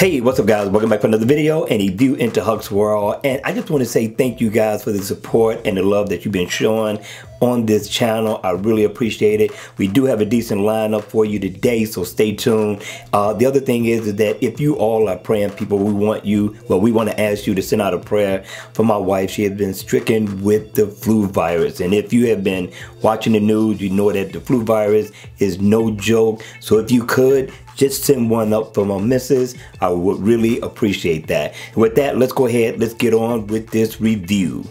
Hey, what's up guys? Welcome back for another video and a view into Huck's World. And I just want to say thank you guys for the support and the love that you've been showing on this channel. I really appreciate it. We do have a decent lineup for you today, so stay tuned. The other thing is that if you all are praying people, we want to ask you to send out a prayer for my wife. She has been stricken with the flu virus. And if you have been watching the news, you know that the flu virus is no joke. So if you could, just send one up for my missus. I would really appreciate that. And with that, let's go ahead, let's get on with this review.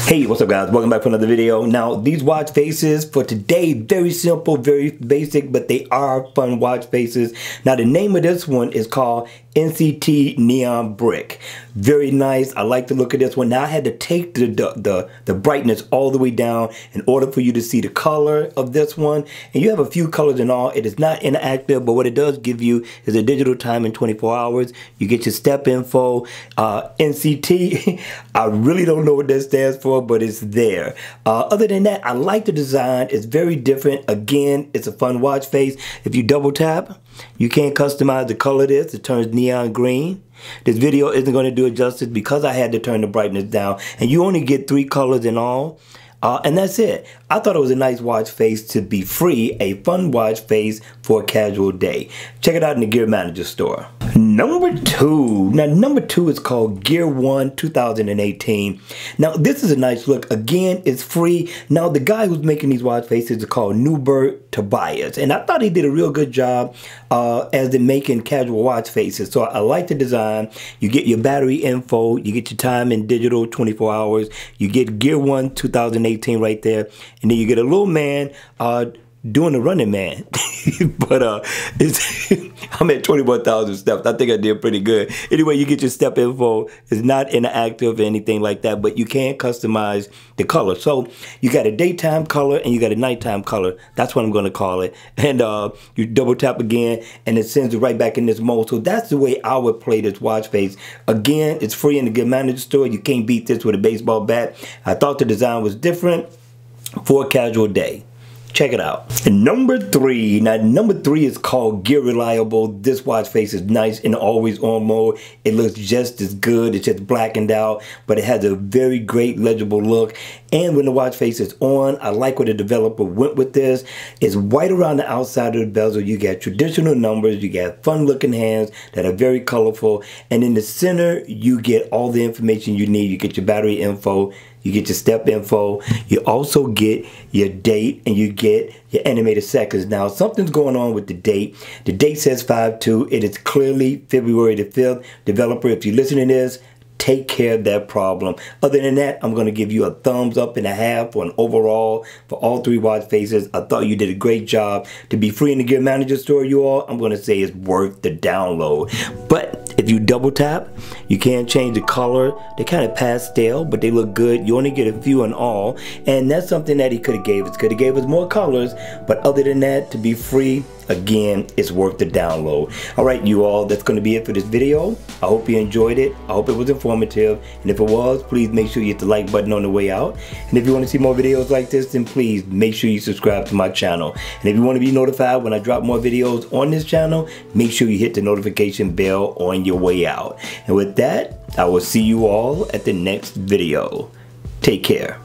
Hey, what's up guys? Welcome back for another video. Now, these watch faces for today, very simple, very basic, but they are fun watch faces. Now, the name of this one is called NTC Neon Brick. Very nice. I like the look of this one. Now, I had to take the brightness all the way down in order for you to see the color of this one. And you have a few colors in all. It is not interactive, but what it does give you is a digital time in 24 hours. You get your step info. NCT, I really don't know what that stands for, but it's there. Other than that, I like the design. It's very different. Again, it's a fun watch face. If you double tap, you can customize the color of this. It turns neon green. This video isn't going to do it justice because I had to turn the brightness down. And you only get 3 colors in all. And that's it. I thought it was a nice watch face to be free, a fun watch face for a casual day. Check it out in the Gear Manager store. Number 2. Now, number 2 is called Gear 1 2018. Now, this is a nice look. Again, it's free. Now, the guy who's making these watch faces is called Newbert Tobias. And I thought he did a real good job as in making casual watch faces. So I like the design. You get your battery info. You get your time in digital 24 hours. You get Gear 1 2018 right there. And then you get a little man doing the running man. But I'm at 21,000 steps. I think I did pretty good. Anyway, you get your step info. It's not interactive or anything like that, but you can customize the color. So you got a daytime color and you got a nighttime color. That's what I'm going to call it. And you double tap again and it sends it right back in this mode. So that's the way I would play this watch face. Again, it's free in the Gear Manager store. You can't beat this with a baseball bat. I thought the design was different for a casual day. Check it out. And number 3. Now, number 3 is called Gear Reliable. This watch face is nice in always on mode. It looks just as good. It's just blackened out, but it has a very great legible look. And when the watch face is on, I like where the developer went with this. It's white around the outside of the bezel. You got traditional numbers. You got fun looking hands that are very colorful. And in the center, you get all the information you need. You get your battery info. You get your step info. You also get your date and you get your animated seconds. Now, something's going on with the date. The date says 5/2. It is clearly February the 5th. Developer, if you're listening to this, take care of that problem. Other than that, I'm going to give you a thumbs up and a half for an overall for all 3 watch faces. I thought you did a great job. To be free in the Gear Manager store, you all, I'm going to say it's worth the download. But if you double tap, you can change the color. They're kind of pastel, but they look good. You only get a few in all. And that's something that he could have gave us. Could have gave us more colors. But other than that, to be free, again, it's worth the download. All right, you all, that's going to be it for this video. I hope you enjoyed it. I hope it was informative. And if it was, please make sure you hit the like button on the way out. And if you want to see more videos like this, then please make sure you subscribe to my channel. And if you want to be notified when I drop more videos on this channel, make sure you hit the notification bell on your way out. And with that, I will see you all at the next video. Take care.